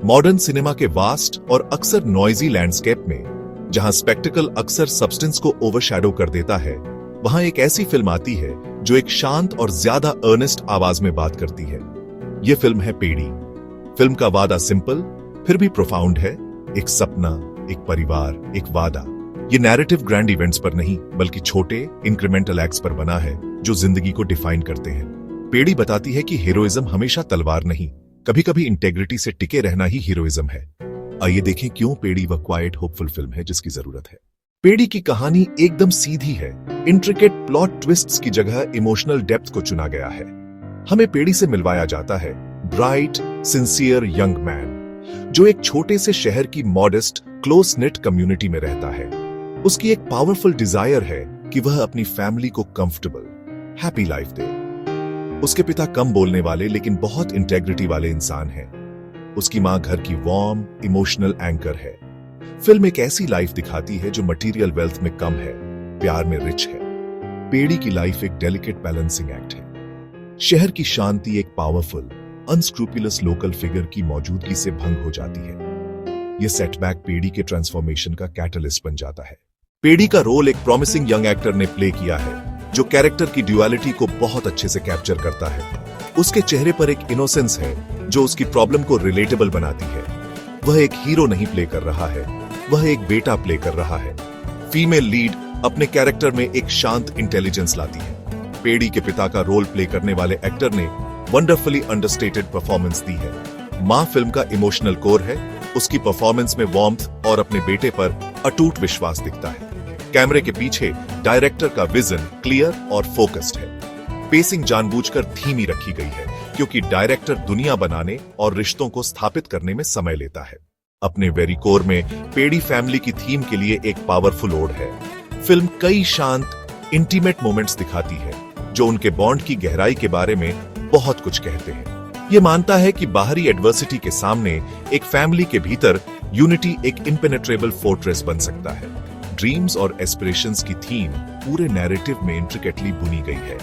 Modern cinema के vast और अक्सर नॉइजी लैंडस्केप में जहां स्पेक्टिकल अक्सर सब्सटेंस को ओवरशैडो कर देता है, वहां एक ऐसी फिल्म आती है जो एक शांत और ज्यादा अर्नेस्ट आवाज में बात करती है। यह फिल्म है पेड़ी। फिल्म का वादा सिंपल फिर भी प्रोफाउंड है। एक सपना, एक परिवार, एक वादा। ये नैरेटिव ग्रैंड इवेंट्स पर नहीं बल्कि छोटे इंक्रीमेंटल एक्ट्स पर बना है जो जिंदगी को डिफाइन करते हैं। पेड़ी बताती है कि हीरोइज्म हमेशा तलवार नहीं, कभी कभी इंटेग्रिटी से टिके रहना ही हीरोइज्म है। आइए देखें क्यों पेड़ी वह क्वाइट होपफुल फिल्म है जिसकी जरूरत है। पेड़ी की कहानी एकदम सीधी है। इंट्रिकेट प्लॉट ट्विस्ट्स की जगह इमोशनल डेप्थ को चुना गया है। हमें पेड़ी से मिलवाया जाता है ब्राइट, सिंसियर यंग मैन जो एक छोटे से शहर की मॉडेस्ट, क्लोज नेट कम्युनिटी में रहता है। उसकी एक पावरफुल डिजायर है कि वह अपनी फैमिली को कंफर्टेबल, हैप्पी लाइफ दे। उसके पिता कम बोलने वाले लेकिन बहुत इंटेग्रिटी वाले इंसान हैं। उसकी मां घर की वार्म, इमोशनल एंकर है। फिल्म एक ऐसी लाइफ दिखाती है जो मटेरियल वेल्थ में कम है, प्यार में रिच है। पेड़ी की लाइफ एक डेलिकेट बैलेंसिंग एक्ट है। शहर की शांति एक पावरफुल, अनस्क्रूपुलस लोकल फिगर की मौजूदगी से भंग हो जाती है। यह सेटबैक पेड़ी के ट्रांसफॉर्मेशन का कैटलिस्ट बन जाता है। पेड़ी का रोल एक प्रॉमिसिंग यंग एक्टर ने प्ले किया है जो कैरेक्टर की ड्युअलिटी को बहुत अच्छे से कैप्चर करता है। उसके चेहरे पर एक इनोसेंस है जो उसकी प्रॉब्लम को रिलेटेबल बनाती है। वह एक हीरो नहीं प्ले कर रहा है, वह एक बेटा प्ले कर रहा है। फीमेल लीड अपने कैरेक्टर में एक शांत इंटेलिजेंस लाती है। पेड़ी के पिता का रोल प्ले करने वाले एक्टर ने वंडरफुली अंडरस्टेटेड परफॉर्मेंस दी है। मां फिल्म का इमोशनल कोर है। उसकी परफॉर्मेंस में वार्मथ और अपने बेटे पर अटूट विश्वास दिखता है। कैमरे के पीछे डायरेक्टर का विजन क्लियर और फोकस्ड है। पेसिंग जानबूझकर धीमी रखी गई है क्योंकि डायरेक्टर दुनिया बनाने और रिश्तों को स्थापित करने में समय लेता है। अपने वेरी कोर में पेड़ी फैमिली की थीम के लिए एक पावरफुल ओड है। फिल्म कई शांत, इंटीमेट मोमेंट्स दिखाती है जो उनके बॉन्ड की गहराई के बारे में बहुत कुछ कहते हैं। यह मानता है कि बाहरी एडवर्सिटी के सामने एक फैमिली के भीतर यूनिटी एक इम्पेनेट्रेबल फोर्ट्रेस बन सकता है। ड्रीम्स और एस्पिरेशंस की थीम पूरे नैरेटिव में इंट्रिकेटली बुनी गई है।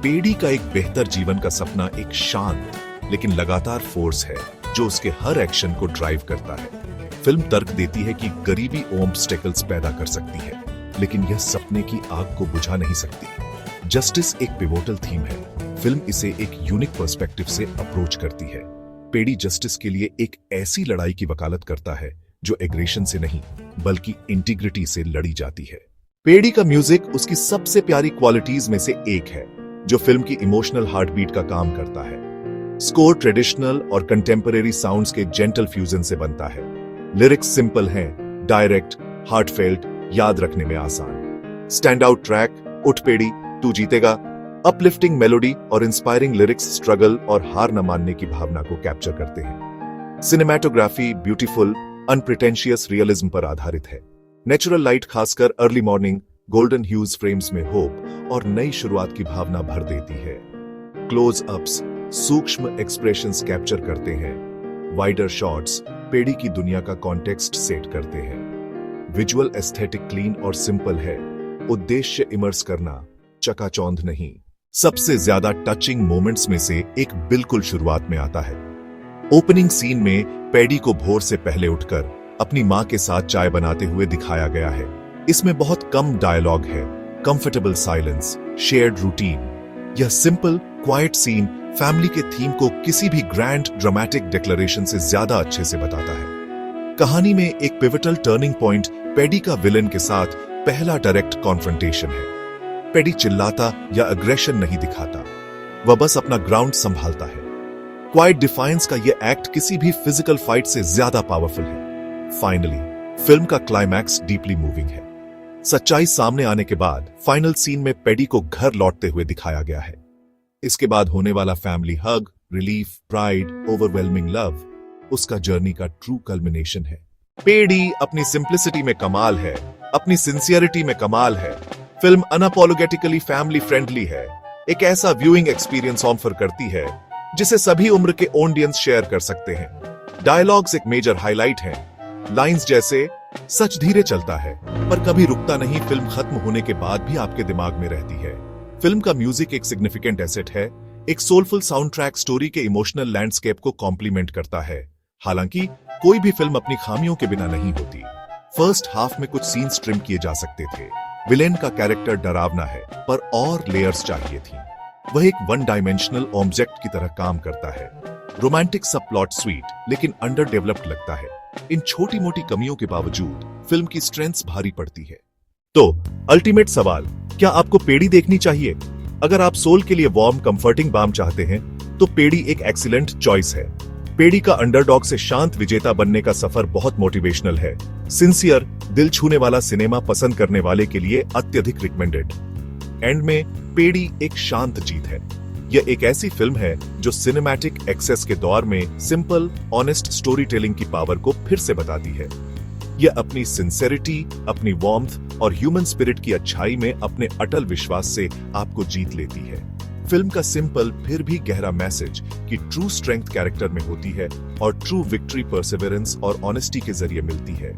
पेड़ी का एक बेहतर जीवन का सपना एक शांत लेकिन लगातार फोर्स है जो उसके हर एक्शन को ड्राइव करता है। फिल्म तर्क देती है कि गरीबी ऑब्स्टेकल्स पैदा कर सकती है लेकिन यह सपने की आग को बुझा नहीं सकती। जस्टिस एक पिवोटल थीम है। फिल्म इसे एक यूनिक पर्सपेक्टिव से अप्रोच करती है। पेड़ी जस्टिस के लिए एक ऐसी लड़ाई की वकालत करता है जो एग्रेशन से नहीं बल्कि इंटीग्रिटी से लड़ी जाती है। पेड़ी का म्यूजिक उसकी सबसे प्यारी क्वालिटीज में से एक है जो फिल्म की इमोशनल हार्टबीट का काम करता है। स्कोर ट्रेडिशनल और कंटेम्परेरी साउंड्स के जेंटल फ्यूजन से बनता है। लिरिक्स सिंपल हैं, डायरेक्ट, हार्टफेल्ट, याद रखने में आसान। स्टैंड आउट ट्रैक उठ पेड़ी तू जीतेगा, अपलिफ्टिंग मेलोडी और इंस्पायरिंग लिरिक्स स्ट्रगल और हार न मानने की भावना को कैप्चर करते हैं। सिनेमैटोग्राफी ब्यूटीफुल, अनप्रिटेंशियस रियलिज्म पर आधारित है। नेचुरल लाइट खासकर early morning golden huge frames में होप और नई शुरुआत की भावना भर देती है। क्लोज अप्स सूक्ष्म एक्सप्रेशंस कैप्चर करते हैं। वाइडर शॉट्स पेड़ी की दुनिया का कॉन्टेक्स्ट सेट करते हैं। विजुअल एस्थेटिक क्लीन और सिंपल है। उद्देश्य इमर्स करना, चकाचौंध नहीं। सबसे ज्यादा टचिंग मोमेंट्स में से एक बिल्कुल शुरुआत में आता है। ओपनिंग सीन में पेड़ी को भोर से पहले उठकर अपनी मां के साथ चाय बनाते हुए दिखाया गया है। इसमें बहुत कम डायलॉग है, कंफर्टेबल साइलेंस, शेयर्ड रूटीन। यह सिंपल क्वाइट सीन फैमिली के थीम को किसी भी ग्रैंड ड्रामेटिक डिक्लेरेशन से ज्यादा अच्छे से बताता है। कहानी में एक पिवटल टर्निंग पॉइंट पेड़ी का विलेन के साथ पहला डायरेक्ट कॉन्फ्रंटेशन है। पेड़ी चिल्लाता या अग्रेशन नहीं दिखाता, वह बस अपना ग्राउंड संभालता है। क्वाइट डिफाइंस का यह एक्ट किसी भी फिजिकल फाइट से ज्यादा पावरफुल है। फाइनली फिल्म का क्लाइमैक्स डीपली मूविंग है। सच्चाई सामने आने के बाद फाइनल सीन में पेड़ी को घर लौटते हुए दिखाया गया है। इसके बाद होने वाला फैमिली हग, रिलीफ, प्राइड, ओवरवेलमिंग लव उसका जर्नी का ट्रू कल्मिनेशन है। पेड़ी अपनी सिंप्लिसिटी में कमाल है, अपनी सिंसियरिटी में कमाल है। फिल्म अनअपोलोजेटिकली फैमिली फ्रेंडली है। एक ऐसा व्यूइंग एक्सपीरियंस ऑफर करती है जिसे सभी उम्र के ऑडियंस शेयर कर सकते हैं। डायलॉग्स एक मेजर हाईलाइट हैं। लाइंस जैसे सच धीरे चलता है पर कभी रुकता नहीं फिल्म खत्म होने के बाद भी आपके दिमाग में रहती है। फिल्म का म्यूजिक एक सिग्निफिकेंट एसेट है। एक सोलफुल साउंड ट्रैक स्टोरी के इमोशनल लैंडस्केप को कॉम्प्लीमेंट करता है। हालांकि कोई भी फिल्म अपनी खामियों के बिना नहीं होती। फर्स्ट हाफ में कुछ सीन्स ट्रिम किए जा सकते थे। विलेन का कैरेक्टर डरावना है, पर और लेयर्स चाहिए थी। वह एक वन डायमेंशनल ऑब्जेक्ट की तरह काम करता है। रोमांटिक सब प्लॉट स्वीट लेकिन अंडर डेवलप्ड लगता है। इन छोटी मोटी कमियों के बावजूद फिल्म की स्ट्रेंथ्स भारी पड़ती है। तो अल्टीमेट सवाल, क्या आपको पेड़ी देखनी चाहिए? अगर आप सोल के लिए वार्म कंफर्टिंग बाम चाहते हैं तो पेड़ी एक एक्सीलेंट चॉइस है। पेड़ी का अंडरडॉग से शांत विजेता बनने का सफर बहुत मोटिवेशनल है। सिंसियर, दिल छूने वाला सिनेमा पसंद करने वाले के लिए अत्यधिक रिकमेंडेड। एंड में पेड़ी एक शांत जीत है। यह एक ऐसी फिल्म है जो सिनेमैटिक एक्सेस के दौर में सिंपल, ऑनेस्ट स्टोरी टेलिंग की पावर को फिर से बताती है। यह अपनी सिंसेरिटी, अपनी वार्मथ और ह्यूमन स्पिरिट की अच्छाई में अपने अटल विश्वास से आपको जीत लेती है। फिल्म का सिंपल फिर भी गहरा मैसेज कि ट्रू स्ट्रेंथ कैरेक्टर में होती है और ट्रू विक्ट्री परसेवरेंस और ऑनेस्टी के जरिए मिलती है।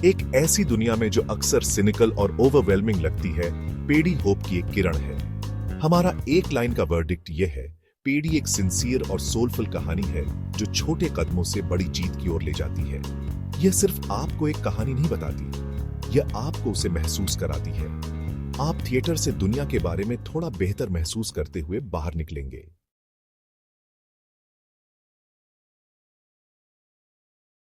एक ऐसी दुनिया में जो अक्सर सिनिकल और ओवरवेलमिंग लगती है, पेड़ी होप की एक किरण है। हमारा एक लाइन का वर्डिक्ट यह है, पेड़ी एक सिंसियर और सोलफुल कहानी है जो छोटे कदमों से बड़ी जीत की ओर ले जाती है। यह सिर्फ आपको एक कहानी नहीं बताती, यह आपको उसे महसूस कराती है। आप थिएटर से दुनिया के बारे में थोड़ा बेहतर महसूस करते हुए बाहर निकलेंगे।